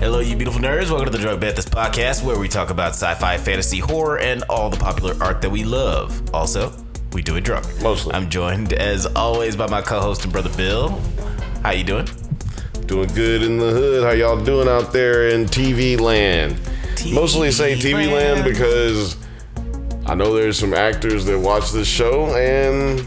Hello, you beautiful nerds. Welcome to the Banthas podcast, where we talk about sci-fi, fantasy, horror, and all the popular art that we love. Also, we do it drunk. Mostly. I'm joined, as always, by my co-host and brother Bill. How you doing? Doing good in the hood. How y'all doing out there in TV land? Mostly say TV land because I know there's some actors that watch this show, and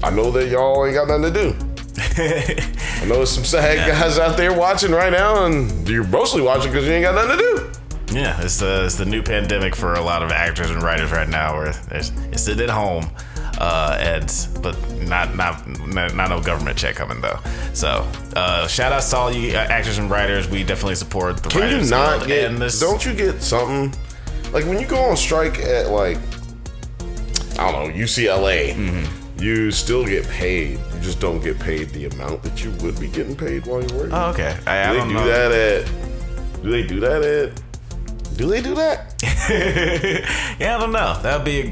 I know that y'all ain't got nothing to do. I know there's some sad guys out there watching right now, and you're mostly watching because you ain't got nothing to do. Yeah, it's the new pandemic for a lot of actors and writers right now, where they're sitting at home, but not no government check coming though. So shout out to all you actors and writers. We definitely support the writers. Can you not get? Don't you get something like when you go on strike at like I don't know UCLA? Mm-hmm. You still get paid. You just don't get paid the amount that you would be getting paid while you're working. Oh, okay. I don't know. Do they do that? Yeah, I don't know.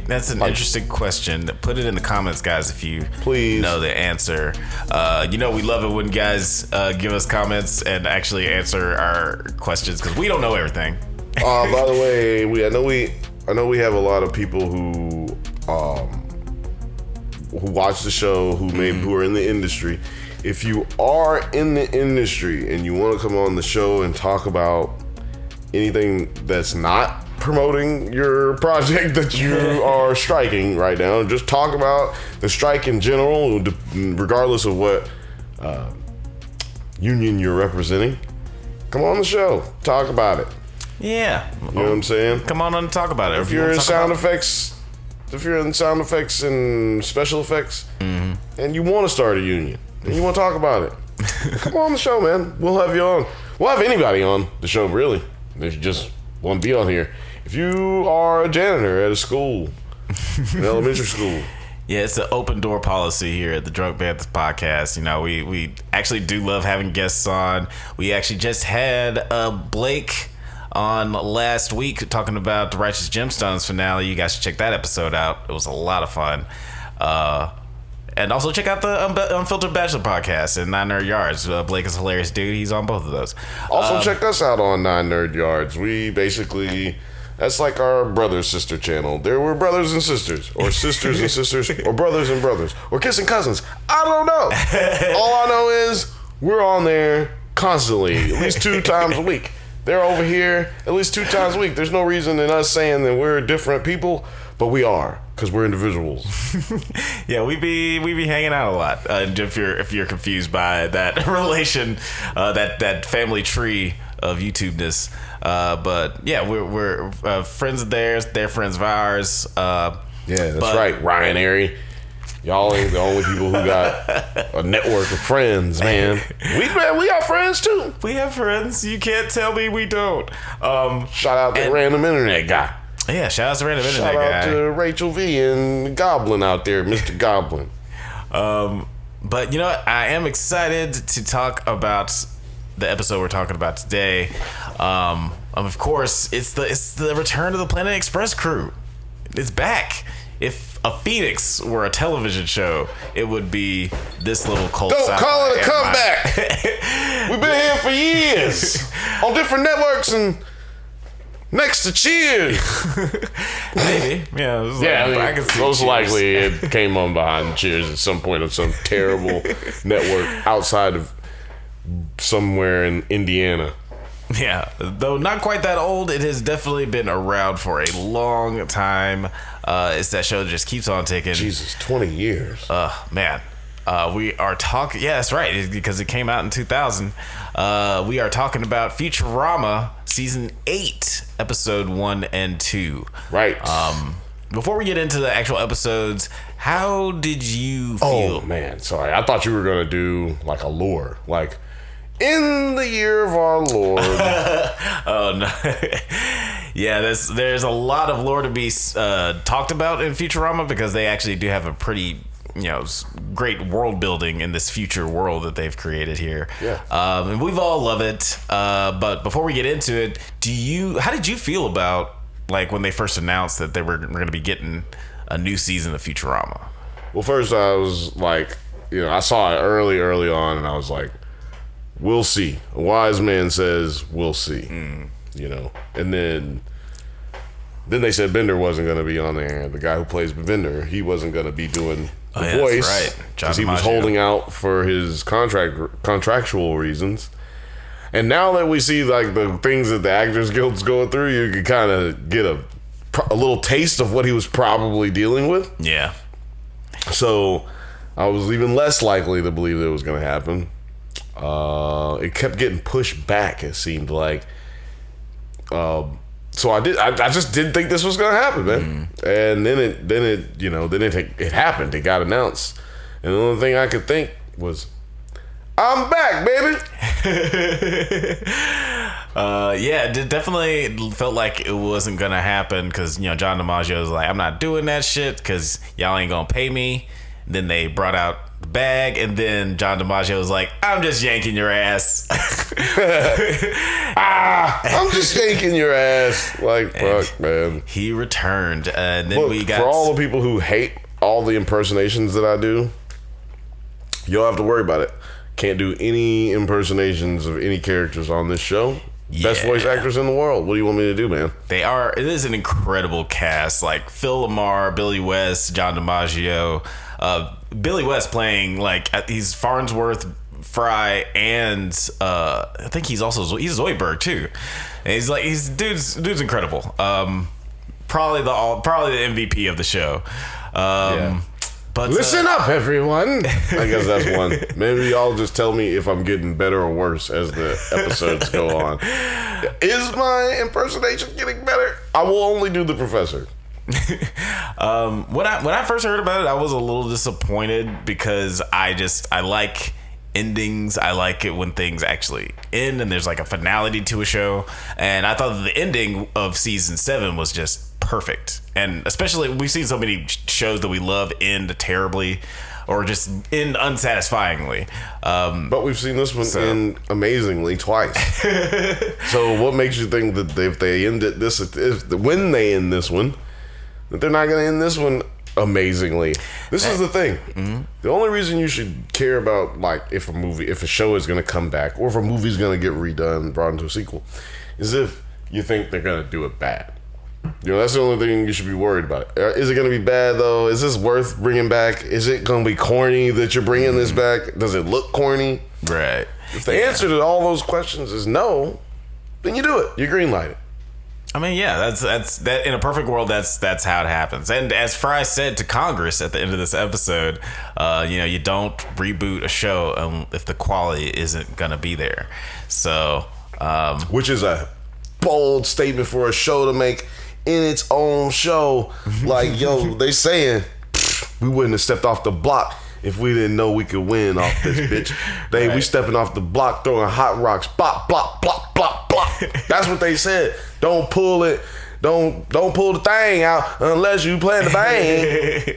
That's an interesting question. Put it in the comments, guys, if you know the answer. We love it when guys give us comments and actually answer our questions because we don't know everything. By the way, I know we have a lot of people who watch the show, who are in the industry. If you are in the industry and you want to come on the show and talk about anything that's not promoting your project that you are striking right now, just talk about the strike in general, regardless of what union you're representing. Come on the show, talk about it. Yeah, you know what I'm saying? Come on and talk about it. If you're in sound effects and special effects, mm-hmm. and you want to start a union, and you want to talk about it, come on the show, man. We'll have you on. We'll have anybody on the show, really. If you just want to be on here. If you are a janitor at a school, an elementary school. Yeah, it's an open door policy here at the Drunk Banthas podcast. You know, we actually do love having guests on. We actually just had Blake on last week talking about the Righteous Gemstones finale. You guys should check that episode out. It was a lot of fun. And also check out the Unfiltered Bachelor podcast and 9 Nerd Yards. Blake is a hilarious dude. He's on both of those. Also check us out on 9 Nerd Yards. We basically, that's like our brother-sister channel. There were brothers and sisters, or sisters and sisters, or brothers and brothers, or kissing cousins. I don't know. All I know is we're on there constantly, at least 2 times a week. They're over here at least 2 times a week. There's no reason in us saying that we're different people, but we are, because we're individuals. Yeah, we be hanging out a lot. If you're confused by that relation, that family tree of YouTubeness, but yeah, we're friends of theirs. They're friends of ours. Yeah, that's right, Ryan Airy. Y'all ain't the only people who got a network of friends, man. We got friends too. We have friends. You can't tell me we don't. Shout out to Random Internet Guy. Yeah, shout out to Random Internet Guy. Shout out to Rachel V and Goblin out there, Mr. Goblin. But you know what? I am excited to talk about the episode we're talking about today. Of course, it's the return of the Planet Express crew. It's back. If a Phoenix were a television show, it would be this little cult. Don't call it a comeback. We've been here for years on different networks and next to Cheers. Maybe. Yeah. I can see most likely it came on behind Cheers at some point of some terrible network outside of somewhere in Indiana. Yeah, though not quite that old, it has definitely been around for a long time. It's that show that just keeps on ticking. Jesus, 20 years. Man. We are talking... Yeah, that's right, because it came out in 2000. We are talking about Futurama Season 8, Episode 1 and 2. Right. Before we get into the actual episodes, how did you feel? Oh, man, sorry. I thought you were going to do like a lore. Like... In the year of our Lord. Oh no! Yeah, there's a lot of lore to be talked about in Futurama because they actually do have a pretty great world building in this future world that they've created here. Yeah. And we've all loved it. But before we get into it, how did you feel about like when they first announced that we're going to be getting a new season of Futurama? Well, first I was like, I saw it early on, and I was like, we'll see. A wise man says, we'll see. You know, and then they said Bender wasn't going to be on there. The guy who plays Bender, he wasn't going to be doing the voice. That's right. Because he was holding out for his contractual reasons. And now that we see like the things that the Actors Guild's going through, you can kind of get a little taste of what he was probably dealing with. Yeah. So I was even less likely to believe that it was going to happen. It kept getting pushed back, it seemed like. So I just didn't think this was going to happen, man. And then it happened. It got announced. And the only thing I could think was, I'm back, baby. Yeah, it definitely felt like it wasn't gonna happen because John DiMaggio was like, I'm not doing that shit because y'all ain't gonna pay me. Then they brought out the bag, and then John DiMaggio was like, I'm just yanking your ass. I'm just yanking your ass. Like, fuck, man. He returned, and then Look, for all the people who hate all the impersonations that I do, you don't have to worry about it. Can't do any impersonations of any characters on this show. Best voice actors in the world. What do you want me to do, man? It is an incredible cast. Like Phil Lamar, Billy West, John DiMaggio. Billy West playing like he's Farnsworth Fry, and I think he's Zoidberg too. And dude's incredible. Probably the MVP of the show. But listen up, everyone. I guess that's one. Maybe y'all just tell me if I'm getting better or worse as the episodes go on. Is my impersonation getting better? I will only do the professor. When I first heard about it, I was a little disappointed because I like endings. I like it when things actually end and there's like a finality to a show. And I thought that the ending of season 7 was just perfect. And especially we've seen so many shows that we love end terribly or just end unsatisfyingly. But we've seen this one end amazingly twice. So what makes you think that if they end it when they end this one, that they're not going to end this one amazingly? This is the thing. Mm-hmm. The only reason you should care about like if a show is going to come back or if a movie's going to get redone, brought into a sequel, is if you think they're going to do it bad. That's the only thing you should be worried about. Is it going to be bad though? Is this worth bringing back? Is it going to be corny that you're bringing this back? Does it look corny? Right. If the answer to all those questions is no, then you do it. You greenlight it. I mean, yeah, that's that. In a perfect world, that's how it happens. And as Fry said to Congress at the end of this episode, you don't reboot a show if the quality isn't gonna be there. So, which is a bold statement for a show to make in its own show. Like, they saying we wouldn't have stepped off the block if we didn't know we could win off this bitch. We stepping off the block, throwing hot rocks, blop, blop, blop, blop, blop. That's what they said. Don't pull it. Don't pull the thing out unless you play the bang.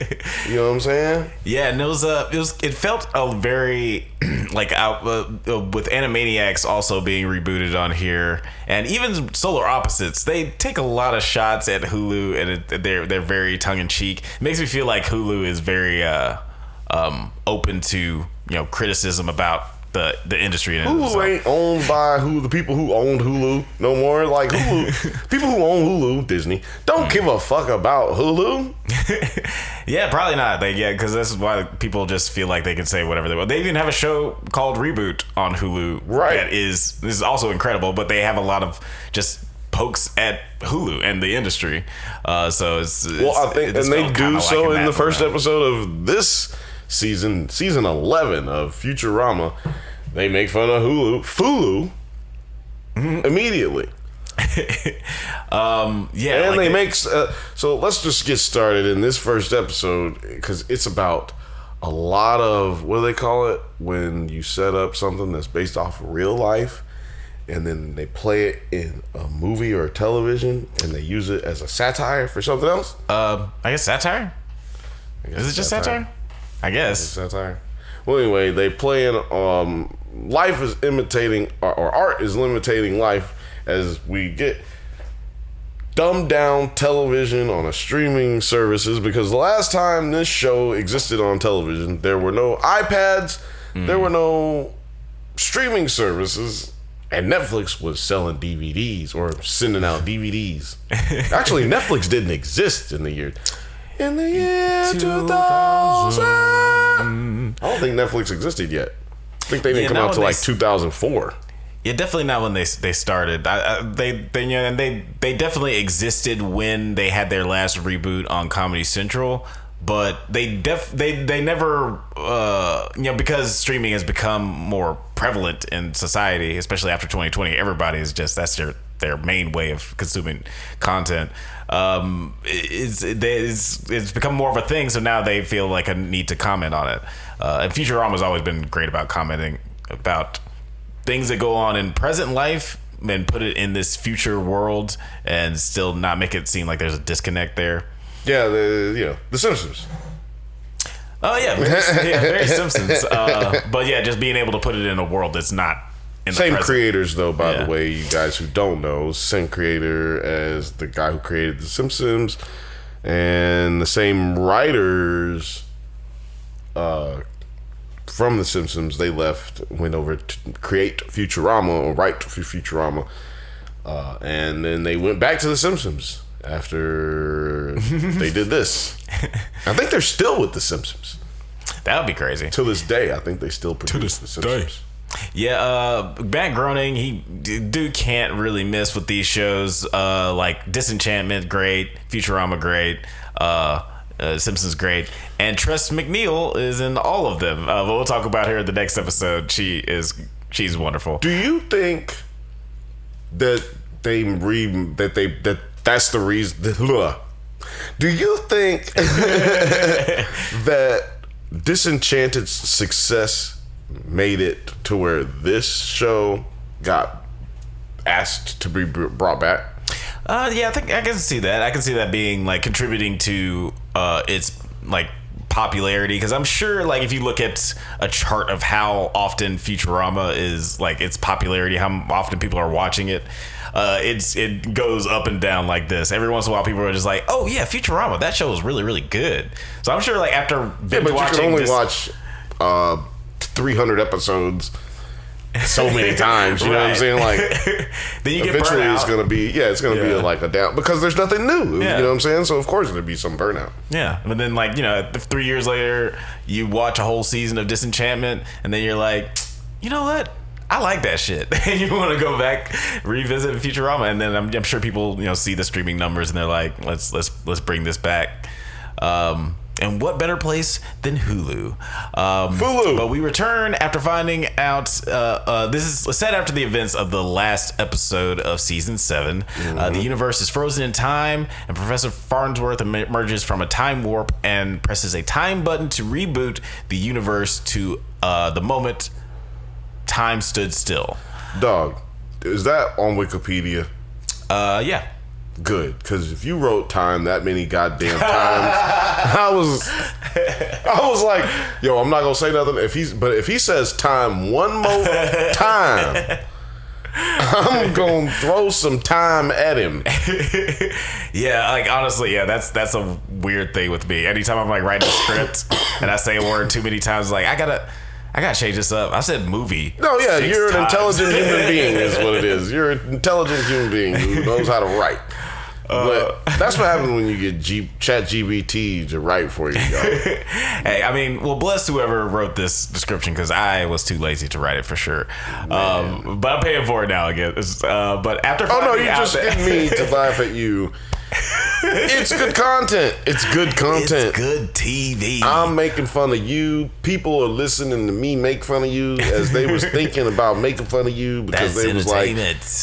You know what I'm saying? Yeah, and it felt a very like with Animaniacs also being rebooted on here, and even Solar Opposites. They take a lot of shots at Hulu, and they're very tongue in cheek. It makes me feel like Hulu is very open to criticism about the industry. Hulu ain't owned by the people who owned Hulu no more. Like Hulu, people who own Hulu, Disney, don't give a fuck about Hulu. Yeah, probably not. Because this is why people just feel like they can say whatever they want. They even have a show called Reboot on Hulu. Right. This is also incredible, but they have a lot of just pokes at Hulu and the industry. So it's I think, and they do so in the first episode of this season 11 of Futurama. They make fun of Hulu immediately. And they make so let's just get started in this first episode, because it's about a lot of, what do they call it when you set up something that's based off of real life and then they play it in a movie or a television and they use it as a satire for something else? I guess satire? Is it just satire? I guess. Satire. Well, anyway, they play in life is imitating, or art is imitating life, as we get dumbed down television on a streaming services, because the last time this show existed on television, there were no iPads, there were no streaming services, and Netflix was selling DVDs or sending out DVDs. Actually, Netflix didn't exist in the year 2000. I don't think Netflix existed yet. I think they didn't come out till like 2004. Yeah, definitely not when they started. They definitely existed when they had their last reboot on Comedy Central, but they never because streaming has become more prevalent in society, especially after 2020. Everybody is just that's their main way of consuming content. It's become more of a thing, so now they feel like a need to comment on it. And Futurama's always been great about commenting about things that go on in present life and put it in this future world and still not make it seem like there's a disconnect there. Yeah, The Simpsons. Oh yeah, very Simpsons. But yeah, just being able to put it in a world that's not in the same present. Creators though, by the way, you guys who don't know, same creator as the guy who created The Simpsons, and the same writers from The Simpsons. They went over to create Futurama or write for Futurama, and then they went back to The Simpsons after they did this. I think they're still with The Simpsons. That would be crazy. To this day, I think they still produce The Simpsons. Yeah, Matt Groening, dude can't really miss with these shows. Like Disenchantment, great. Futurama, great. Simpsons, great. And Tress MacNeille is in all of them. But we'll talk about her in the next episode. She's wonderful. Do you think that that's the reason? Do you think that Disenchanted's success made it to where this show got asked to be brought back? Yeah, I can see that. I can see that being like contributing to its like popularity, because I'm sure like if you look at a chart of how often Futurama is like its popularity, how often people are watching it, it goes up and down like this. Every once in a while, people are just like, "Oh yeah, Futurama, that show was really, really good." So I'm sure like after binge watching, you can only watch 300 episodes so many times, you know what I'm saying? Like, then you get eventually burnout. it's gonna be like a down, because there's nothing new. You know what I'm saying? So of course there'll be some burnout. Yeah, but then like 3 years later, you watch a whole season of Disenchantment, and then you're like, you know what? I like that shit, and you want to go back, revisit Futurama, and then I'm sure people see the streaming numbers, and they're like, let's bring this back. And what better place than Hulu? Hulu. But we return after finding out. This is set after the events of the last episode of season 7. The universe is frozen in time, and Professor Farnsworth emerges from a time warp and presses a time button to reboot the universe to the moment time stood still. Dog, is that on Wikipedia? Yeah. Good, because if you wrote time that many goddamn times, I was like, yo, I'm not gonna say nothing. If he says time one more time, I'm gonna throw some time at him. Yeah, like honestly, yeah, that's a weird thing with me. Anytime I'm like writing a script and I say a word too many times, like I gotta change this up. I said movie. No, yeah, 6 you're an times. intelligent human being is what it is. You're an intelligent human being who knows how to write. But that's what happens when you get ChatGPT to write for you, y'all. Hey, I mean, well, bless whoever wrote this description, because I was too lazy to write it for sure. But I'm paying for it now again. But after you just get me to laugh at you. It's good content. It's good content. It's good TV. I'm making fun of you. People are listening to me make fun of you as they was thinking about making fun of you, because they was like,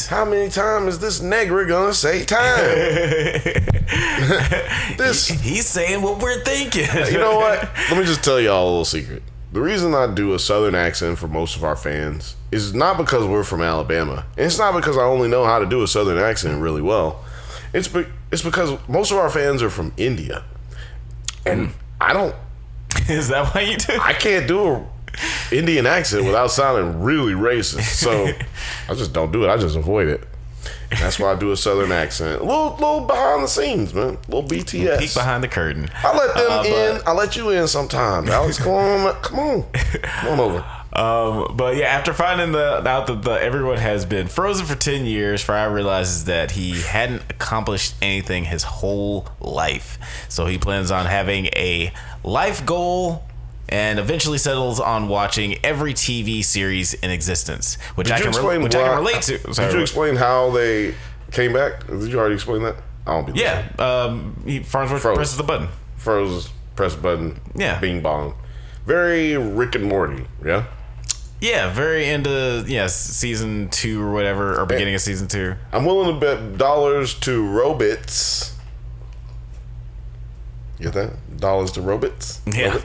how many times is this nigger gonna say time? He's saying what we're thinking. You know what? Let me just tell y'all a little secret. The reason I do a southern accent for most of our fans is not because we're from Alabama. And it's not because I only know how to do a southern accent really well. It's because most of our fans are from India, and I don't. Is that why you do? I can't do a Indian accent without sounding really racist, so I just don't do it. I just avoid it. And that's why I do a southern accent. A little behind the scenes, man. A little BTS. Peek behind the curtain. I let them in. I let you in sometimes. Alex, come on over. But yeah, after finding out that everyone has been frozen for 10 years, Fry realizes that he hadn't accomplished anything his whole life. So he plans on having a life goal and eventually settles on watching every TV series in existence, which I can relate to. Sorry, did you explain how they came back? Did you already explain that? I don't be Farnsworth presses the button. Press button. Yeah. Bing bong. Very Rick and Morty. Yeah. Yeah, very into season 2 or whatever, or beginning of season 2. I'm willing to bet dollars to robots. You get that? Dollars to robots? Yeah.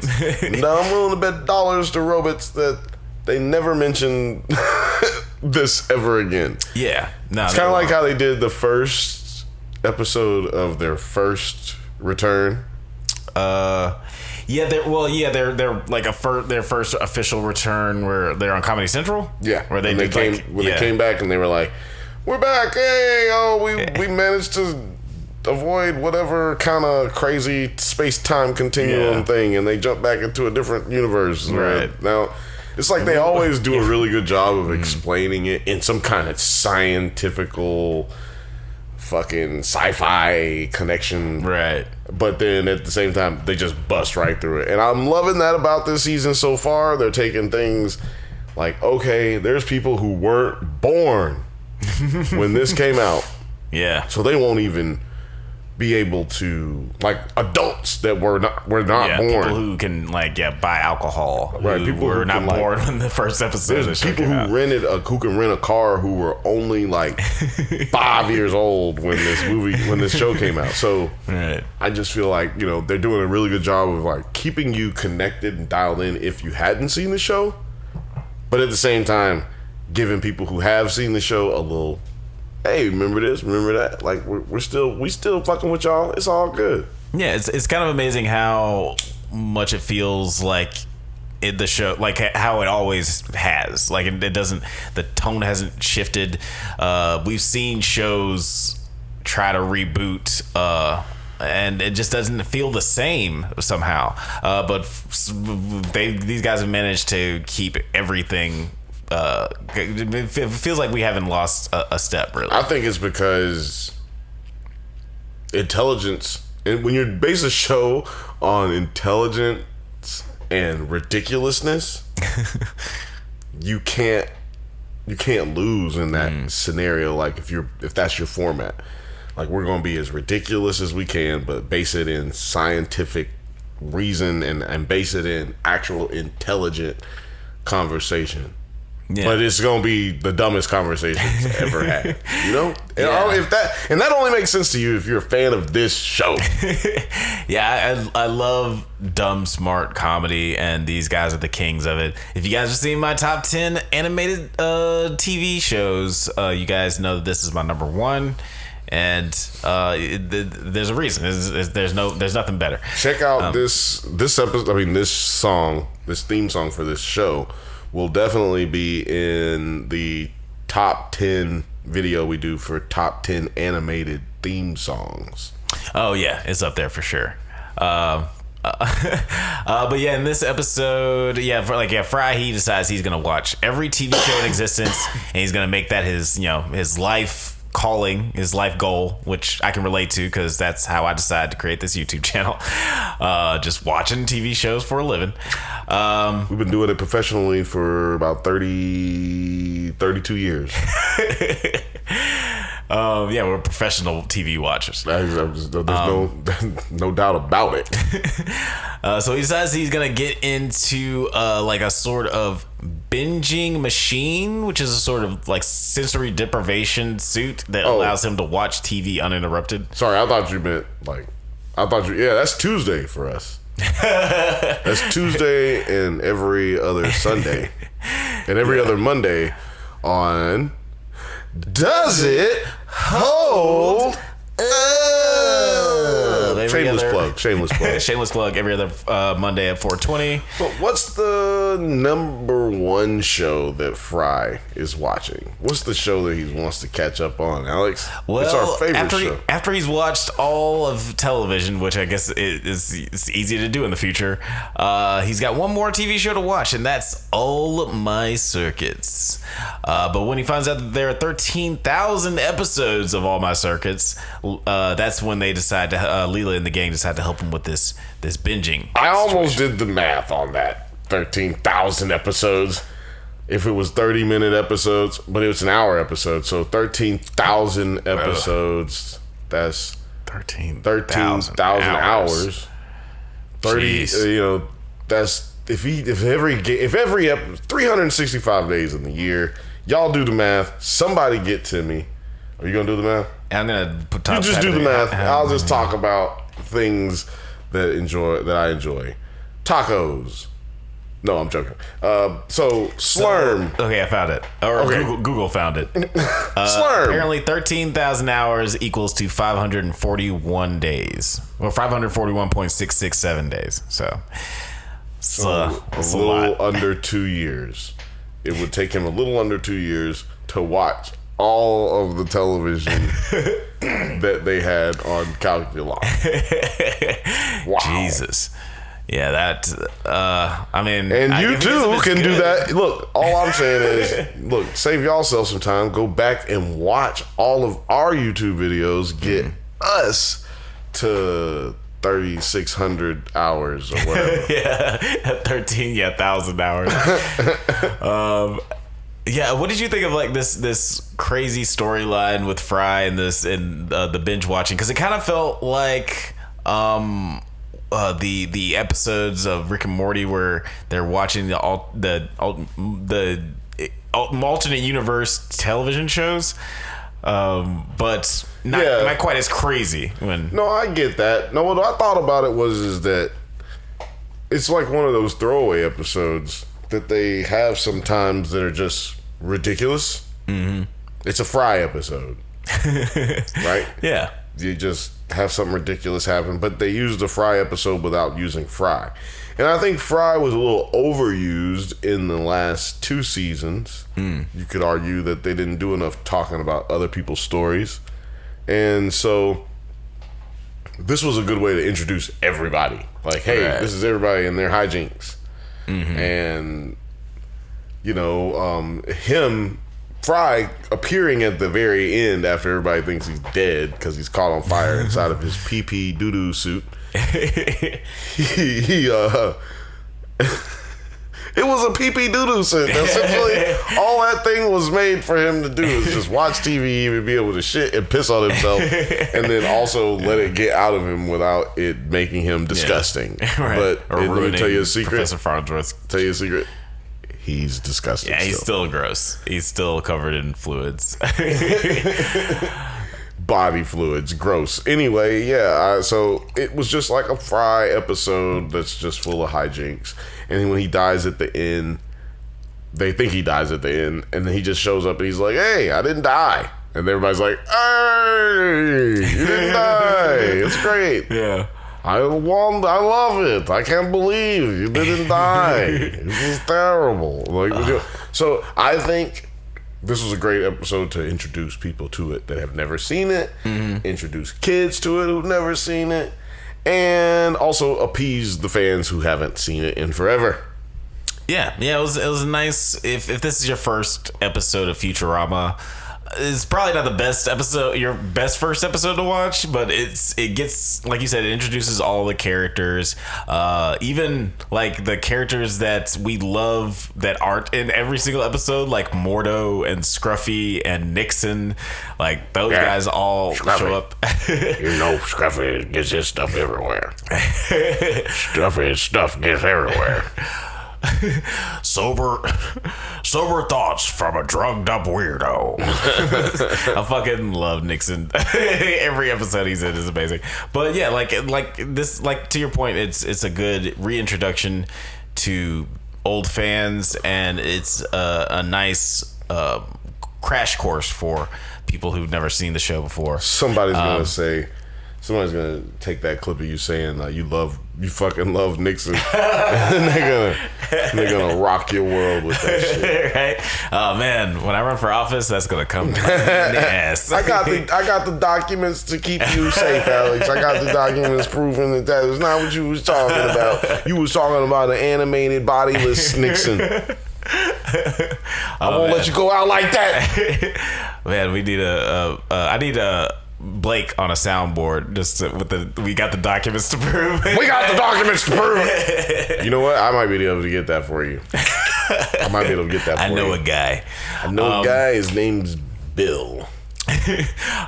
No, I'm willing to bet dollars to robots that they never mention this ever again. Yeah. No, it's kind of like how they did the first episode of their first return. They're like their first official return where they're on Comedy Central. Yeah, where they came back and they were like, "We're back! Hey, we managed to avoid whatever kind of crazy space-time continuum thing," and they jumped back into a different universe. Right now, it's like they always do a really good job of explaining it in some kind of scientifical, fucking sci-fi connection, right? But then at the same time, they just bust right through it. And I'm loving that about this season so far. They're taking things like, okay, there's people who weren't born when this came out. Yeah. So they won't even be able to, like, adults that were not born. People who can buy alcohol. Right. Who people were who not born when the first episode of the show people came who out. who can rent a car who were only like 5 years old when this show came out. So right. I just feel like, they're doing a really good job of like keeping you connected and dialed in if you hadn't seen the show, but at the same time giving people who have seen the show a little, hey, remember this, remember that. Like we still fucking with y'all. It's all good. Yeah, it's kind of amazing how much it feels like the show, like how it always has. Like it doesn't, the tone hasn't shifted. We've seen shows try to reboot, and it just doesn't feel the same somehow. But these guys have managed to keep everything. It feels like we haven't lost a step, really. I think it's because intelligence, and when you base a show on intelligence and ridiculousness, you can't lose in that scenario. Like if that's your format, like we're gonna be as ridiculous as we can, but base it in scientific reason and base it in actual intelligent conversation. Yeah. But it's gonna be the dumbest conversations ever had, If that only makes sense to you if you're a fan of this show. Yeah, I love dumb, smart comedy, and these guys are the kings of it. If you guys have seen my top 10 animated TV shows, you guys know that this is my number 1. And there's a reason. There's nothing better. Check out this episode. I mean, this theme song for this show will definitely be in the top 10 video we do for top 10 animated theme songs. Oh yeah, it's up there for sure. But yeah, in this episode, Fry, he decides he's gonna watch every TV show in existence, and he's gonna make that his life calling, his life goal, which I can relate to because that's how I decided to create this YouTube channel. Just watching TV shows for a living. We've been doing it professionally for about 32 years. We're professional TV watchers. There's no doubt about it. So he decides he's gonna get into like a sort of binging machine, which is a sort of like sensory deprivation suit that allows him to watch TV uninterrupted. Sorry, I thought you meant that's Tuesday for us. That's Tuesday and every other Sunday and every other Monday on Does It Hold Up? Shameless plug. plug. Shameless plug. Shameless plug every other Monday at 4:20. But what's the number one show that Fry is watching? What's the show that he wants to catch up on, Alex? Well, it's our favorite show. After he's watched all of television, which I guess is easy to do in the future, he's got one more TV show to watch, and that's All My Circuits. But when he finds out that there are 13,000 episodes of All My Circuits, that's when they decide to Leela and the gang decide to help him with this binging. I almost did the math on that. 13,000 episodes. If it was 30-minute episodes, but it was an hour episode, so 13,000 episodes. That's 13,000 hours. 30. Jeez. That's if every 365 days in the year. Y'all do the math. Somebody get to me. Are you gonna do the math? I'm gonna put. You just do the math. I'll just talk about things that I enjoy. Tacos. No, I'm joking. So Slurm. Okay, I found it. Or Okay. Google found it. Slurm. Apparently, 13,000 hours equals to 541 days. Well, 541.667 days. So it's a a little lot. under 2 years. It would take him a little under 2 years to watch all of the television that they had on Calculon. Wow. Jesus. Yeah, that, I mean... And you too can do that. Look, all I'm saying is, look, save y'all some time. Go back and watch all of our YouTube videos. Get us to 3,600 hours or whatever. Yeah, 1,000 hours. Yeah, what did you think of like this crazy storyline with Fry and the binge watching? Because it kind of felt like the episodes of Rick and Morty where they're watching the alternate universe television shows, but not quite as crazy. No, I get that. No, what I thought about it is that it's like one of those throwaway episodes that they have sometimes that are just ridiculous. Mm-hmm. It's a Fry episode, right? Yeah. You just have something ridiculous happen, but they used the Fry episode without using Fry. And I think Fry was a little overused in the last 2 seasons. You could argue that they didn't do enough talking about other people's stories. And so this was a good way to introduce everybody. Like, hey, this is everybody and their hijinks. Mm-hmm. And, Fry appearing at the very end after everybody thinks he's dead because he's caught on fire inside of his pee-pee doo-doo suit. It was a pee-pee doo-doo suit. Essentially, all that thing was made for him to do is just watch TV and be able to shit and piss on himself, and then also let it get out of him without it making him disgusting. Yeah. Right. But let me tell you a secret. Professor Farnsworth. Tell you a secret. He's disgusting. Yeah, he's still gross. He's still covered in fluids. Body fluids, gross. Anyway, so it was just like a Fry episode that's just full of hijinks. And when he dies at the end, they think he dies at the end, and then he just shows up and he's like, "Hey, I didn't die." And everybody's like, "Hey, you didn't die. It's great." Yeah. I love it. I can't believe you didn't die. This is terrible. So I think this was a great episode to introduce people to it that have never seen it, introduce kids to it who've never seen it, and also appease the fans who haven't seen it in forever. Yeah, it was nice. If this is your first episode of Futurama, it's probably not the best episode, your best first episode to watch, but it gets, like you said, it introduces all the characters, even like the characters that we love that aren't in every single episode, like Mordo and Scruffy and Nixon. Like those guys all show up. Scruffy gets his stuff everywhere. Scruffy's stuff gets everywhere. Sober thoughts from a drugged up weirdo. I fucking love Nixon. Every episode he's in is amazing. But yeah, like this, like to your point, it's a good reintroduction to old fans, and it's a nice crash course for people who've never seen the show before. Somebody's gonna say Somebody's gonna take that clip of you saying you fucking love Nixon, and they're gonna rock your world with that shit. Right? Oh man, when I run for office, that's gonna come in the ass. I got the documents to keep you safe, Alex. I got the documents proving that is not what you was talking about. You was talking about an animated bodiless Nixon. I won't let you go out like that. Man, we need I need a Blake on a soundboard just we got the documents to prove it. We got the documents to prove it. You know what? I might be able to get that for you. I might be able to get that for you. I know a guy. His name's Bill.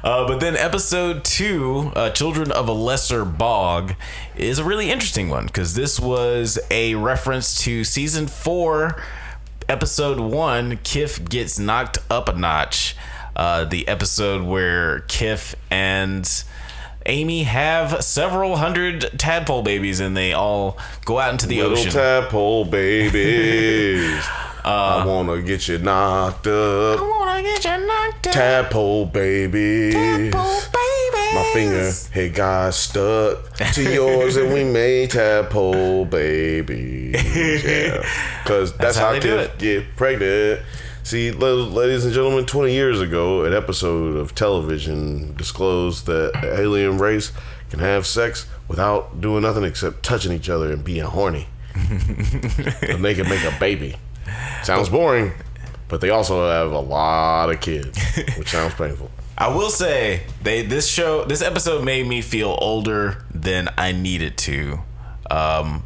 But then episode 2, Children of a Lesser Bog, is a really interesting one because this was a reference to season 4, episode 1, Kif Gets Knocked Up a Notch. The episode where Kif and Amy have several hundred tadpole babies and they all go out into the ocean. Little tadpole babies. I wanna get you knocked up. Tadpole babies. My finger had got stuck to yours and we made tadpole babies. Yeah. Because that's how Kif get pregnant. See, ladies and gentlemen, 20 years ago, an episode of television disclosed that the alien race can have sex without doing nothing except touching each other and being horny. And they can make a baby. Sounds boring, but they also have a lot of kids, which sounds painful. I will say, this episode made me feel older than I needed to,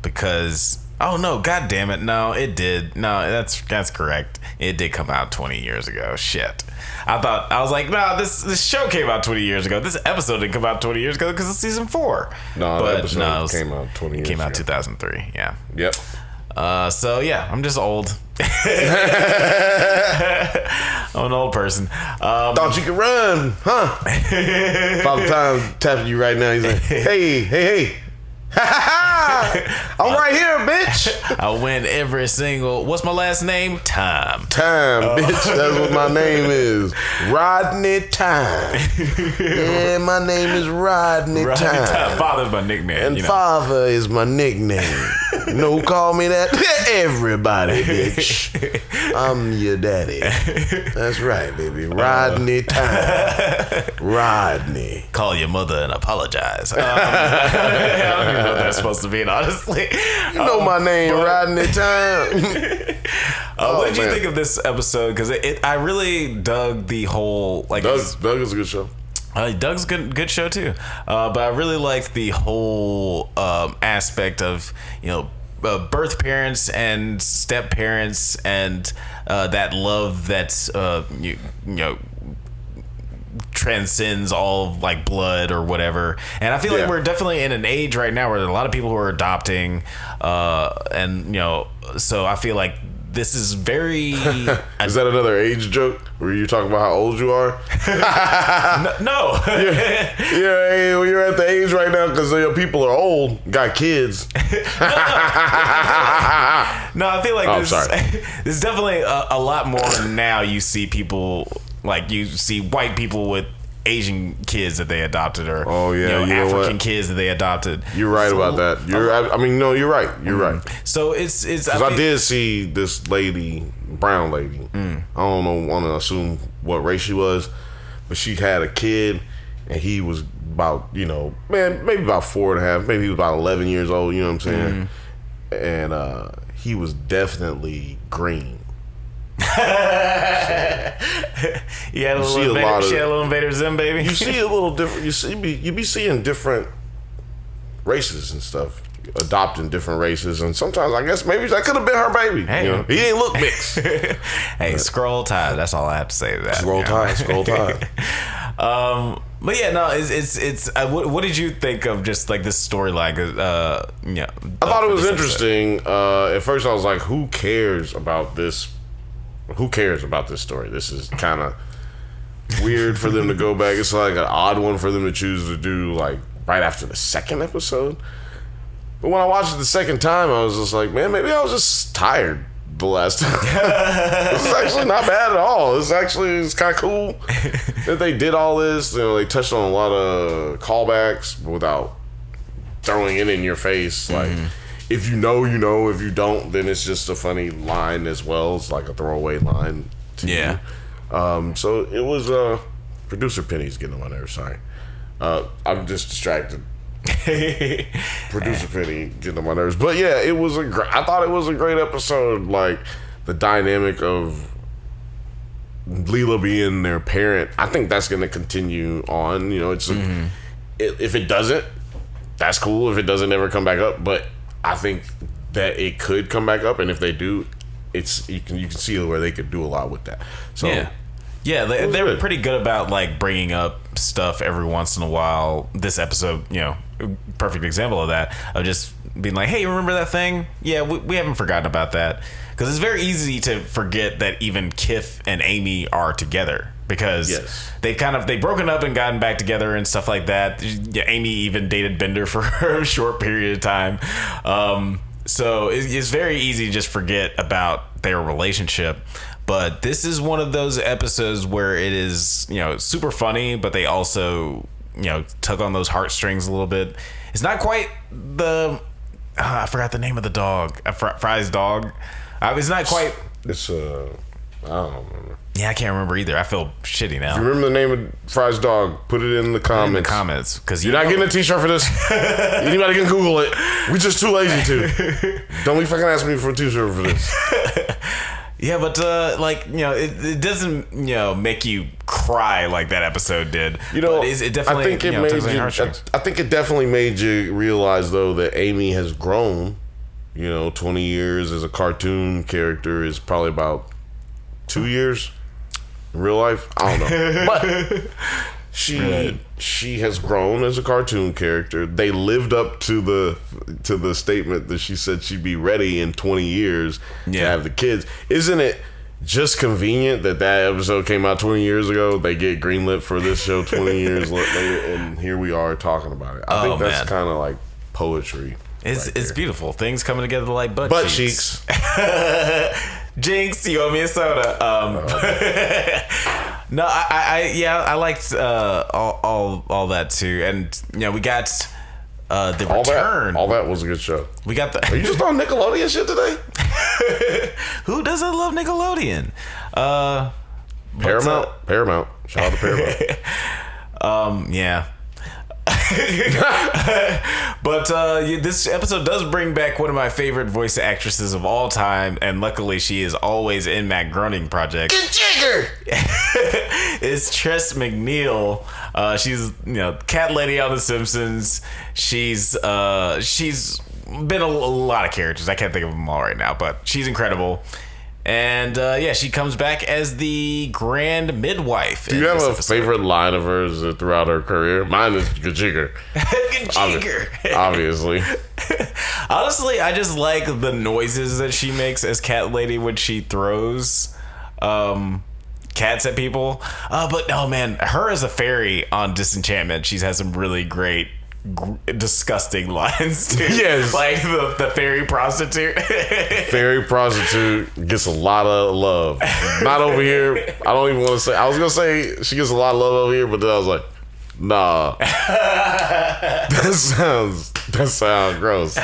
because... Oh no! God damn it! No, it did. No, that's correct. It did come out 20 years ago. Shit. I was like, no, this show came out 20 years ago. This episode didn't come out 20 years ago because it's season 4. No, the episode came out 20 years ago. It came out 2003. Yeah. Yep. So yeah, I'm just old. I'm an old person. Thought you could run, huh? Father Time tapping you right now. He's like, hey. I'm right here, bitch. I win every single. What's my last name? Time, bitch. That's what my name is. Rodney Time. Yeah, my name is Rodney Time. Father's my nickname. And Father is my nickname. You know who called me that? Everybody, bitch. I'm your daddy. That's right, baby. Rodney Time. Rodney. Call your mother and apologize. I don't even know what that's supposed to mean, honestly. You know my name, Rodney Time. What did you think of this episode? Because I really dug the whole... Doug is a good show. Doug's good show too, but I really liked the whole aspect of birth parents and step parents and that love that's transcends all of blood or whatever. And I feel like we're definitely in an age right now where there are a lot of people who are adopting, and so I feel like this is very... Is that another age joke? Were you talking about how old you are? No. You're at the age right now because your people are old, got kids. No, I feel like there's definitely a lot more now. You see people, you see white people with Asian kids that they adopted, or African kids that they adopted. You're right about that. You're right. You're right. So it's because I did see this lady, brown lady. I don't want to assume what race she was, but she had a kid, and he was about maybe about 4.5, maybe he was about 11 years old. You know what I'm saying? And he was definitely green. She had a little Invader Zim, baby. You see a little different. You be seeing different races and stuff, adopting different races, and sometimes I guess maybe that could have been her baby. Hey. He ain't look mixed. Hey, scroll tide. That's all I have to say to that. Scroll tide. But yeah, no, it's. What did you think of just this storyline? I thought it was interesting. At first, I was like, "Who cares about this? Who cares about this story? This is kind of weird for them to go back. It's like an odd one for them to choose to do right after the second episode." But when I watched it the second time, I was just like, man, maybe I was just tired. the last time. This is actually not bad at all. It's kind of cool that they did all this. You know, they touched on a lot of callbacks without throwing it in your face. Like, if you know, you know. If you don't, then it's just a funny line as well. It's like a throwaway line to you. So it was producer Penny's getting on my nerves. Sorry, I'm just distracted. Producer Penny getting on my nerves, but yeah, it was I thought it was a great episode. Like the dynamic of Leela being their parent, I think that's going to continue on. You know, if it doesn't, that's cool. If it doesn't ever come back up, but I think that it could come back up, and if they do, you can see where they could do a lot with that. So yeah, they were pretty good about like bringing up stuff every once in a while. This episode, you know, perfect example of that, of just being like, hey, remember that thing? Yeah, we haven't forgotten about that. Because it's very easy to forget that even Kith and Amy are together, because they've broken up and gotten back together and stuff like that. Amy even dated Bender for a short period of time. So it's very easy to just forget about their relationship. But this is one of those episodes where it is, you know, super funny, but they also, you know, tug on those heartstrings a little bit. It's not quite I forgot the name of the dog. Fry's dog. It's not quite. It's I don't remember. Yeah, I can't remember either. I feel shitty now. If you remember the name of Fry's dog, put it in the comments. Because you're not getting a t-shirt for this. Anybody can Google it. We're just too lazy to. Don't be fucking asking me for a t-shirt for this. Yeah, but like, you know, it doesn't, you know, make you cry like that episode did. You know, but it definitely. I think it definitely made you realize though that Amy has grown. You know, 20 years as a cartoon character is probably about 2 years in real life. I don't know, but she has grown as a cartoon character. They lived up to the statement that she said she'd be ready in 20 years to have the kids. Isn't it just convenient that episode came out 20 years ago? They get greenlit for this show 20 years later, and here we are talking about it. I think that's kind of like poetry. It's beautiful. Things coming together like butt cheeks. Jinx, you owe me a soda. No, I liked all that too, and you know, we got the return. All that was a good show. We got the. Are you just on Nickelodeon shit today? Who doesn't love Nickelodeon? Paramount. Shout out to Paramount. Yeah. But this episode does bring back one of my favorite voice actresses of all time, and luckily she is always in Matt Groening projects. Jigger! It's Tress MacNeille. She's, you know, Cat Lady on The Simpsons. She's been a lot of characters. I can't think of them all right now, but she's incredible. And she comes back as the grand midwife. Do you have a favorite line of hers throughout her career? Mine is Gajigger. Gajigger. Obviously. Honestly, I just like the noises that she makes as Cat Lady when she throws cats at people. But oh man, her as a fairy on Disenchantment, she's had some really great disgusting lines too. Yes, like the fairy prostitute. Fairy prostitute gets a lot of love. Not over here. I don't even want to say. I was gonna say she gets a lot of love over here, but then I was like, nah. that sounds gross.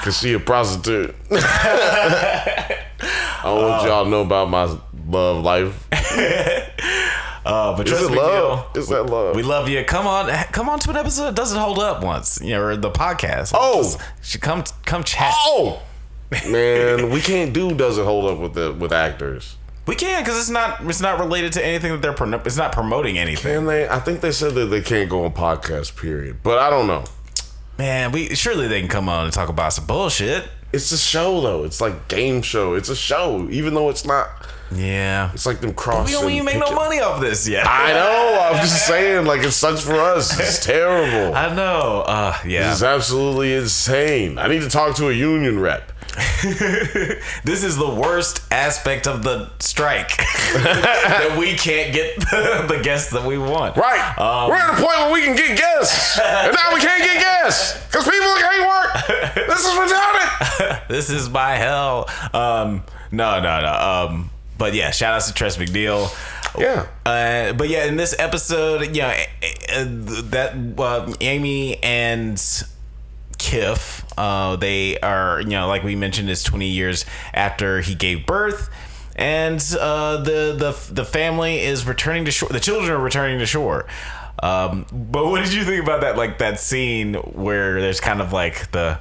Cause she a prostitute. I don't want y'all to know about my love life. But is it love? Is that love? We love you. Come on to an episode that doesn't hold up once. You know, or the podcast. Come chat. Oh man, we can't do doesn't hold up with actors. We can, because it's not related to anything that they're it's not promoting anything. Can they? I think they said that they can't go on podcast. Period. But I don't know. Man, surely they can come on and talk about some bullshit. It's a show though. It's like game show. It's a show, even though it's not. Yeah, it's like them crossing. We don't even make no money off this yet. I know. I'm just saying, like, it sucks for us. It's terrible. I know. This is absolutely insane. I need to talk to a union rep. This is the worst aspect of the strike. That we can't get the guests that we want. Right. We're at a point where we can get guests. And now we can't get guests. Because people can't work. This is retarded. This is my hell. No. But yeah, shout outs to Tress McNeil. Yeah. But yeah, in this episode, Amy and Kif, they are, like we mentioned, is 20 years after he gave birth, and the family is returning to shore. The children are returning to shore. But what did you think about that? Like that scene where there's kind of like the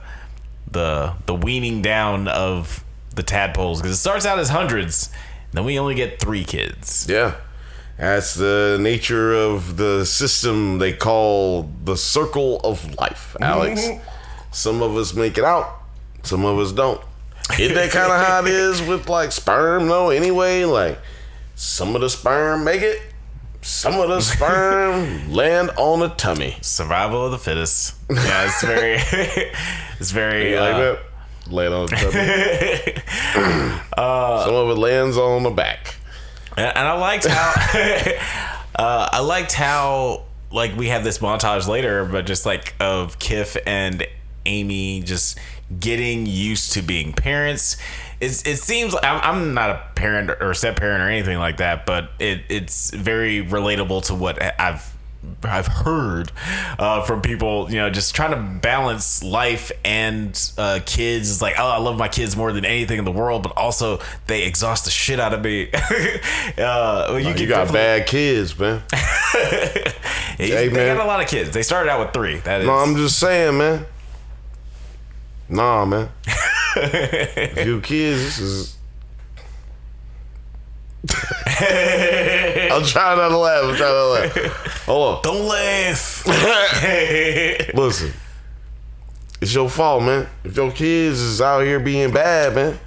weaning down of the tadpoles, because it starts out as hundreds, then we only get 3 kids. Yeah. That's the nature of the system they call the circle of life, Alex. Some of us make it out, some of us don't. Isn't that kind of how it is with like sperm though anyway? Like some of the sperm make it, some of the sperm land on the tummy. Survival of the fittest. Yeah, it's very it's very like that? Land on the tummy. Some of it lands on the back. And I liked how like we have this montage later, but just like of Kif and Amy just getting used to being parents. It seems like I'm not a parent or step parent or anything like that, but it's very relatable to what I've heard from people, just trying to balance life and kids. It's like, oh, I love my kids more than anything in the world, but also they exhaust the shit out of me. You got bad kids, man. They got a lot of kids. They started out with 3. That is. No, I'm just saying, man. Nah, man. If you kids, this is. I'm trying not to laugh. Hold on. Don't laugh. Listen, it's your fault, man. If your kids is out here being bad, man,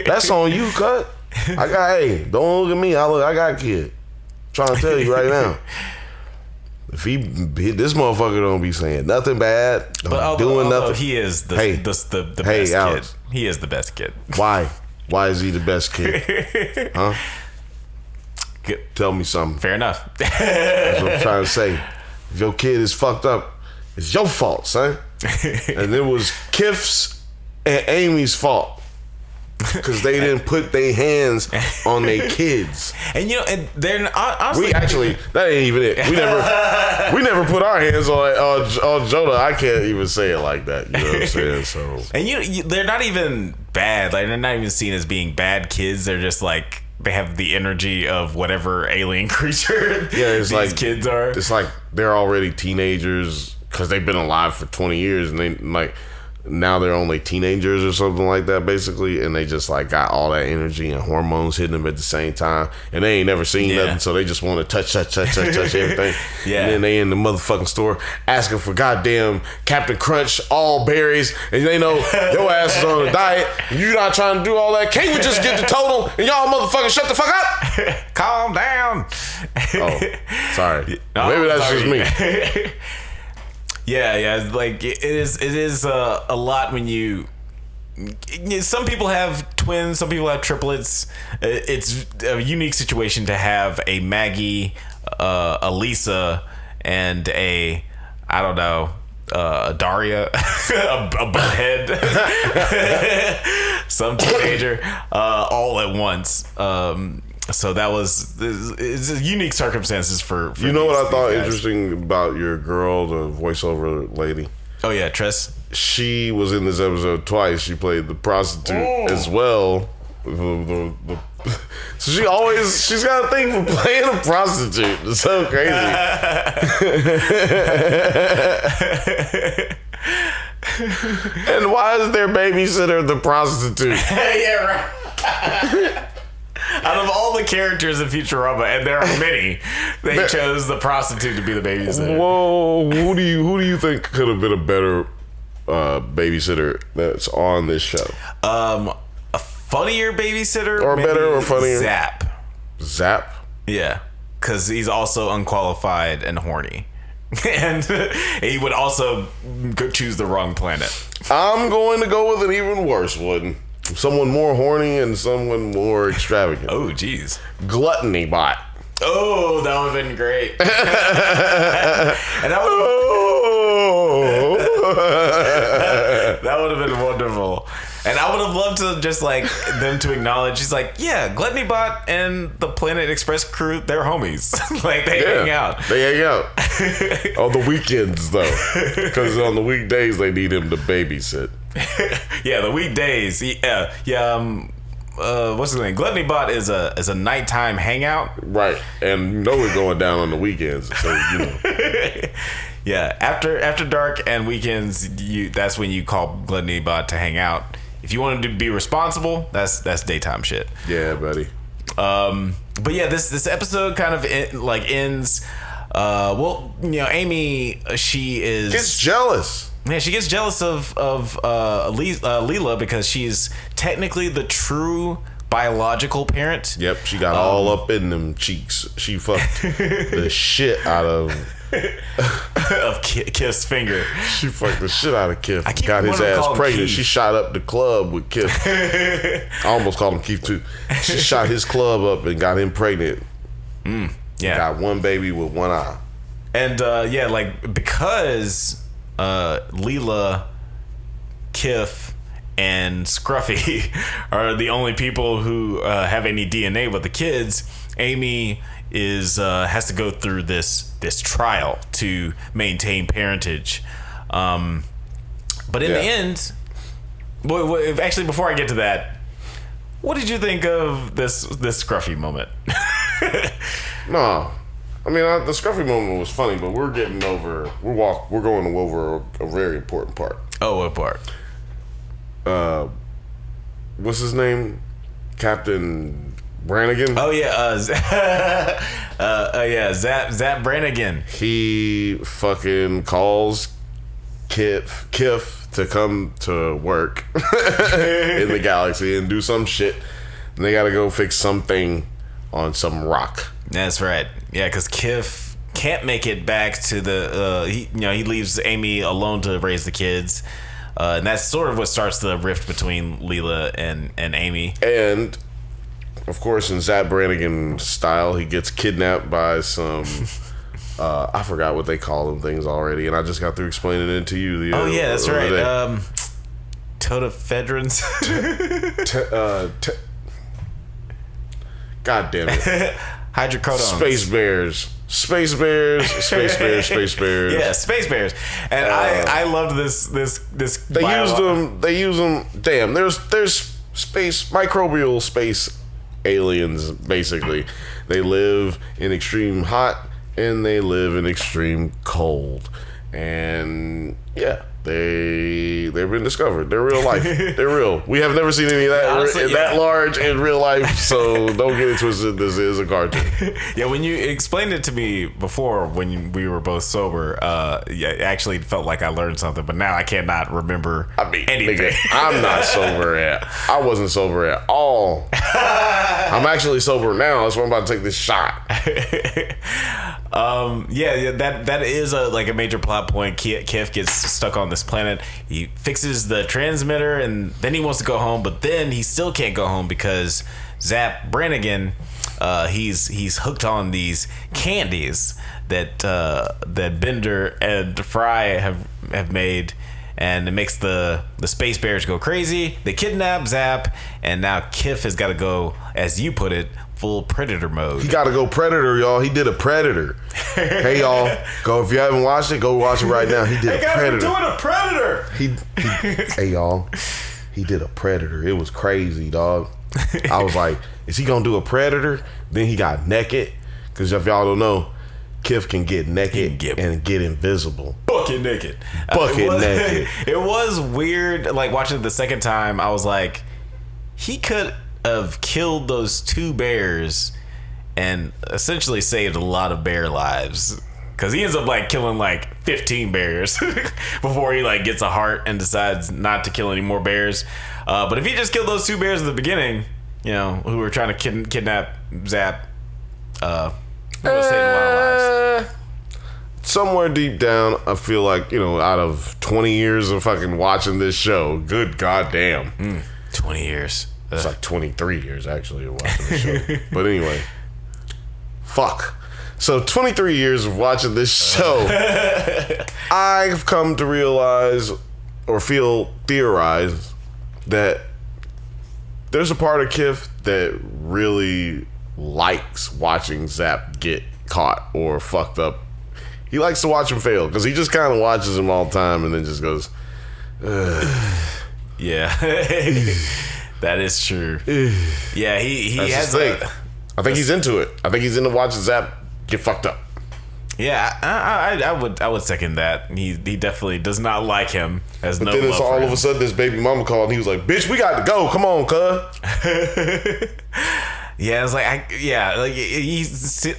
that's on you, cut. Don't look at me. I got a kid. I'm trying to tell you right now. If this motherfucker don't be saying nothing bad, doing nothing. He is the best Alex. kid. He is the best kid. Why? Why is he the best kid? Huh? Tell me something. Fair enough. That's what I'm trying to say. If your kid is fucked up, it's your fault, son. And it was Kif's and Amy's fault. Because they didn't put their hands on their kids. And and they're honestly, that ain't even it. We never put our hands on Jonah. I can't even say it like that. You know what I'm saying? So, and they're not even bad. Like they're not even seen as being bad kids. They're just like they have the energy of whatever alien creature these kids are. It's like they're already teenagers because they've been alive for 20 years, and they like. Now they're only teenagers or something like that, basically, and they just like got all that energy and hormones hitting them at the same time, and they ain't never seen nothing, so they just want to touch everything. Yeah. And then they in the motherfucking store asking for goddamn Captain Crunch, all berries, and they know your ass is on a diet. And you not trying to do all that. Can't we just get the total and y'all motherfucking shut the fuck up? Calm down. Oh, sorry. Maybe that's just me. Yeah, like it is a lot when you. Some people have twins, some people have triplets. It's a unique situation to have a Maggie, a Lisa, and a Daria, a butthead, some teenager, all at once. So that it's unique circumstances for you know what I thought interesting about your girl, the voiceover lady. Oh yeah, Tress. She was in this episode twice. She played the prostitute as well. So she's got a thing for playing a prostitute. It's so crazy. And why is their babysitter the prostitute? Yeah, right. Out of all the characters in Futurama, and there are many, they chose the prostitute to be the babysitter. Whoa, who do you think could have been a better babysitter that's on this show? A funnier babysitter, or better, or funnier? Zap. Yeah, because he's also unqualified and horny, and he would also choose the wrong planet. I'm going to go with an even worse one. Someone more horny and someone more extravagant. Oh, jeez. Gluttony bot. Oh, that would have been great. And that would have been wonderful. And I would have loved to just like them to acknowledge. He's like, yeah, Gluttony Bot and the Planet Express crew, they're homies. Like they hang out. They hang out on the weekends though, because on the weekdays they need him to babysit. Yeah, the weekdays. What's his name? Gluttony Bot is a nighttime hangout. Right, and you know we're going down on the weekends, so you know. Yeah, after dark and weekends, that's when you call Gluttony Bot to hang out. If you wanted to be responsible, that's daytime shit. Yeah, buddy. But yeah, this episode kind of ends. Amy, she gets jealous. Yeah, she gets jealous of Leela because she's technically the true biological parent. Yep, she got all up in them cheeks. She fucked the shit out of Kif's finger. She fucked the shit out of Kif. Got his ass pregnant. She shot up the club with Kif. I almost called him Keith too. She shot his club up and got him pregnant. Yeah, got one baby with one eye. And because Leela, Kif, and Scruffy are the only people who have any DNA with the kids, Amy has to go through this trial to maintain parentage. But in the end, actually, before I get to that, what did you think of this Scruffy moment? No, I mean the Scruffy moment was funny, but we're going over a very important part. Oh, what part? What's his name? Captain Brannigan. Oh yeah, Zap Brannigan. He fucking calls Kif to come to work in the galaxy and do some shit, and they gotta go fix something on some rock. That's right. Yeah, because Kif can't make it back to the. He leaves Amy alone to raise the kids. And that's sort of what starts the rift between Leela and Amy. And, of course, in Zap Brannigan style, he gets kidnapped by some... I forgot what they call them things already, and I just got through explaining it to you. That's right. Totafedrons. God damn it. Hydrocodone. Space bears. Yeah, space bears. And I loved this. They use them. Damn, there's space microbial space aliens. Basically, they live in extreme hot and they live in extreme cold. And yeah, they've been discovered. They're real life. They're real. We have never seen any of that that large in real life, so don't get it twisted. This is a cartoon. Yeah, when you explained it to me before, when we were both sober, it actually felt like I learned something. But now I cannot remember anything. Nigga, I'm not sober I wasn't sober at all. I'm actually sober now. That's why I'm about to take this shot. That is a major plot point. Kif gets stuck on this planet. He fixes the transmitter and then he wants to go home, but then he still can't go home because Zap Brannigan, he's hooked on these candies that Bender and Fry have made, and it makes the space bears go crazy. They kidnap Zap, and now Kif has got to go, as you put it, full predator mode. He got to go predator, y'all. He did a predator. Hey, y'all, go if you haven't watched it, go watch it right now. He did a predator. We're doing a predator. Hey, y'all, he did a predator. It was crazy, dog. I was like, is he gonna do a predator? Then he got naked, because if y'all don't know, Kif can get naked and get invisible. Bucket naked. Naked. It was weird. Like watching it the second time, I was like, he could have killed those two bears and essentially saved a lot of bear lives, because he ends up killing 15 bears before he gets a heart and decides not to kill any more bears. But if he just killed those two bears at the beginning, who were trying to kidnap Zap, he would have saved a lot of lives. somewhere deep down, I feel like, out of 20 years of fucking watching this show, good goddamn. 20 years. It's like 23 years, actually, of watching the show. But anyway, fuck. So 23 years of watching this show, I've come to realize or theorize that there's a part of Kif that really likes watching Zap get caught or fucked up. He likes to watch him fail because he just kind of watches him all the time and then just goes, yeah. That is true. Yeah, he has I think he's into it. I think he's into watching Zap get fucked up. Yeah, I would second that. He definitely does not like him. But then it's all of a sudden this baby mama called and he was like, "Bitch, we got to go. Come on, cuz." Yeah, it's like he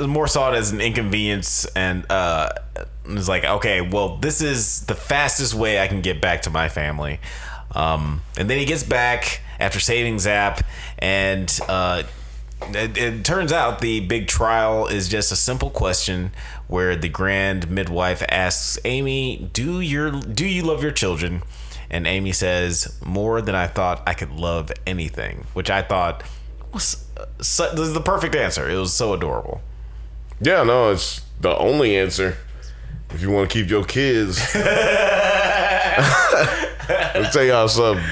more saw it as an inconvenience, and it's like, okay, well, this is the fastest way I can get back to my family. And then he gets back after saving Zap, and it turns out the big trial is just a simple question where the grand midwife asks Amy, "Do you love your children?" And Amy says, "More than I thought I could love anything," which I thought was the perfect answer. It was so adorable. Yeah, no, it's the only answer if you want to keep your kids. I'll tell y'all something.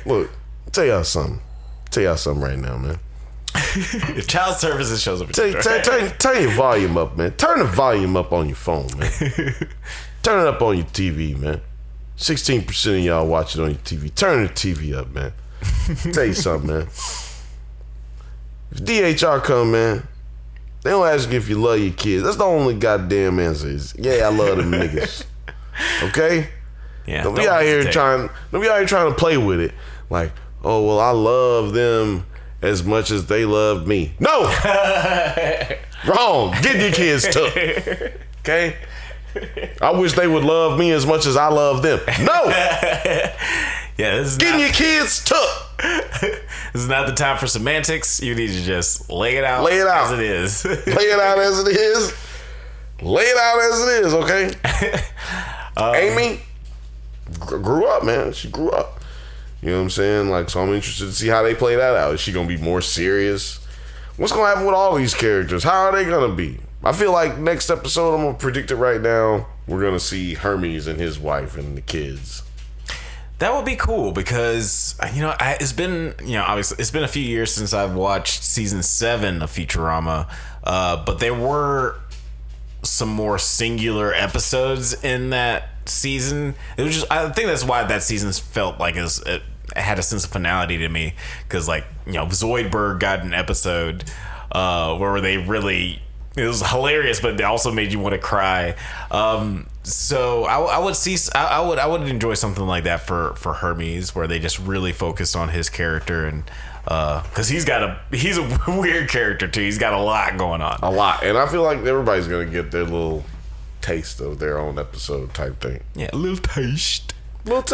Look, tell y'all something right now, man. If child services shows up, turn your volume up, man. Turn the volume up on your phone, man. Turn it up on your TV, man. 16% of y'all watch it on your TV. Turn the TV up, man. Tell you something, man. If DHR come, man, they don't ask you if you love your kids. That's the only goddamn answer. Yeah, I love them niggas. Okay? Yeah. Don't be out here trying to play with it. Like, oh well, I love them as much as they love me. No! Wrong. Get your kids took. Okay? I wish they would love me as much as I love them. No! Yeah, this is getting your kids took. This is not the time for semantics. You need to just lay it out. As it is. Lay it out as it is. Lay it out as it is, okay? Amy grew up, man. She grew up. You know what I'm saying? Like, so I'm interested to see how they play that out. Is she gonna be more serious? What's gonna happen with all these characters? How are they gonna be? I feel like next episode, I'm gonna predict it right now, we're gonna see Hermes and his wife and the kids. That would be cool because, it's been, obviously it's been a few years since I've watched season 7 of Futurama, but there were some more singular episodes in that season. It was just, I think that's why that season felt like it had a sense of finality to me, because Zoidberg got an episode where they really, it was hilarious, but they also made you want to cry. So I would enjoy something like that for Hermes, where they just really focused on his character, and because he's a weird character too. He's got a lot going on. A lot, and I feel like everybody's gonna get their little taste of their own episode type thing. Yeah, a little taste. Shout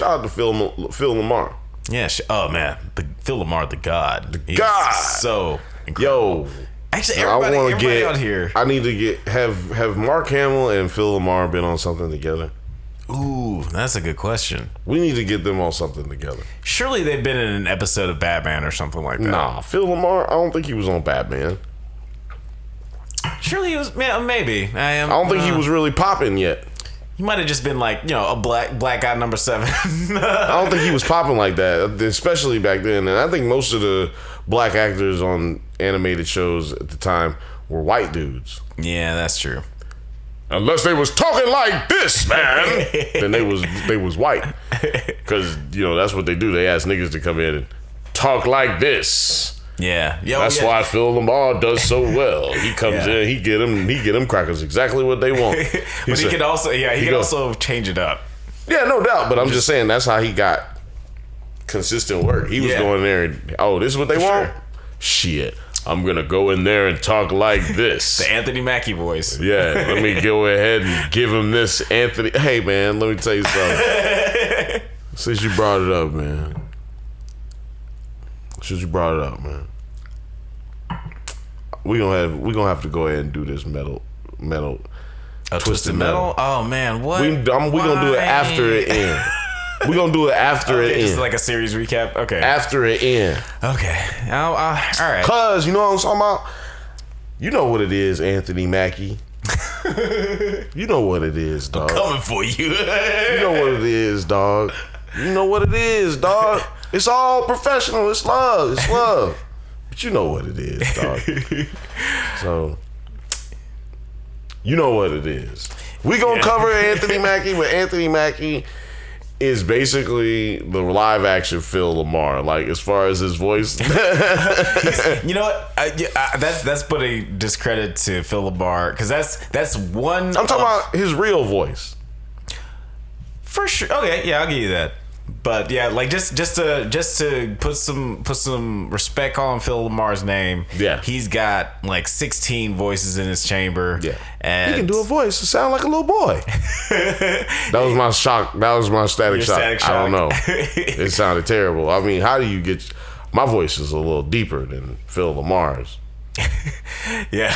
out to Phil Lamar. Yeah. Oh man, Phil Lamar, the God. God. So incredible. Yo. Actually, everybody out here. I need to have Mark Hamill and Phil Lamar been on something together? Ooh, that's a good question. We need to get them on something together. Surely they've been in an episode of Batman or something like that. Nah, Phil Lamar, I don't think he was on Batman. Surely he was, maybe. I don't think he was really popping yet. He might have just been like, a black guy number 7. I don't think he was popping like that, especially back then. And I think most of the black actors on animated shows at the time were white dudes. Yeah, that's true. Unless they was talking like this, man, then they was white. Because, that's what they do. They ask niggas to come in and talk like this. Yeah. That's why Phil Lamar does so well. He comes in, he get them crackers exactly what they want. But he can also change it up. Yeah, no doubt. But I'm just saying that's how he got consistent work. He was going there and, this is what they want? Shit. I'm going to go in there and talk like this. The Anthony Mackie voice. Yeah, let me go ahead and give him this Anthony. Hey, man, let me tell you something. Since you brought it up, man. We gonna have to go ahead and do this metal. Twisted Metal? Oh man, what? We gonna do it after it ends. We gonna do it after it ends. Just like a series recap. Okay. After it ends. Okay. All right. Cause you know what I'm talking about. You know what it is, Anthony Mackie. You know what it is, dog. I'm coming for you. You know what it is, dog. You know what it is, dog. It's all professional. It's love. It's love. But you know what it is, dog. So, you know what it is. We gonna cover Anthony Mackie, but Anthony Mackie is basically the live action Phil Lamar. Like, as far as his voice. You know what? That's putting discredit to Phil Lamar, because that's one. I'm talking about his real voice. For sure. Okay, yeah, I'll give you that. But yeah, like just to put some respect on Phil Lamar's name. Yeah, he's got like 16 voices in his chamber. Yeah, and he can do a voice to sound like a little boy. That was my shock. That was my static shock. I don't know. It sounded terrible. I mean, how do you get? My voice is a little deeper than Phil Lamar's. Yeah,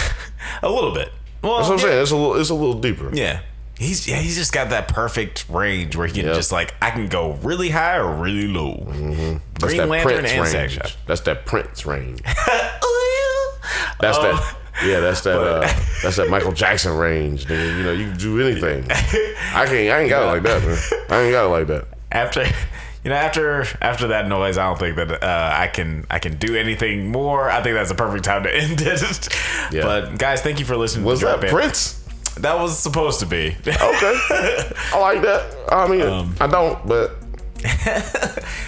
a little bit. Well, that's what I'm saying. It's a little deeper. Yeah. He's just got that perfect range where he can just like, I can go really high or really low. Mm-hmm. That's Green that Lantern Prince and range. Section. That's that Prince range. That's that. Yeah, that's that Michael Jackson range. Nigga. You know, you can do anything. I ain't got it like that, man. I ain't got it like that. After that noise, I don't think that I can do anything more. I think that's the perfect time to end it. Yeah. But guys, thank you for listening. Was to that Band. Prince? That was supposed to be. Okay. I like that. I mean, I don't, but.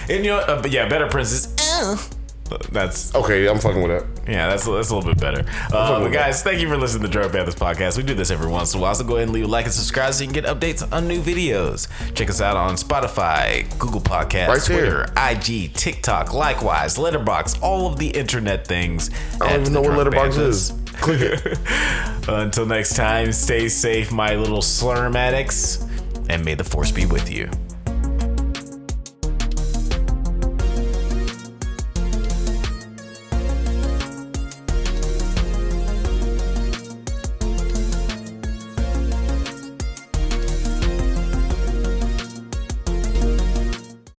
And you know, but yeah, Better Princess. That's okay. I'm fucking with that. Yeah, that's a little bit better. But guys, thank you for listening to the Drug Banthas podcast. We do this every once in a while, so go ahead and leave a like and subscribe so you can get updates on new videos. Check us out on Spotify, Google Podcasts, Twitter, IG, TikTok, likewise, Letterboxd, all of the internet things. I don't even know what Letterboxd is. Click it. Until next time, stay safe, my little slurm addicts, and may the force be with you.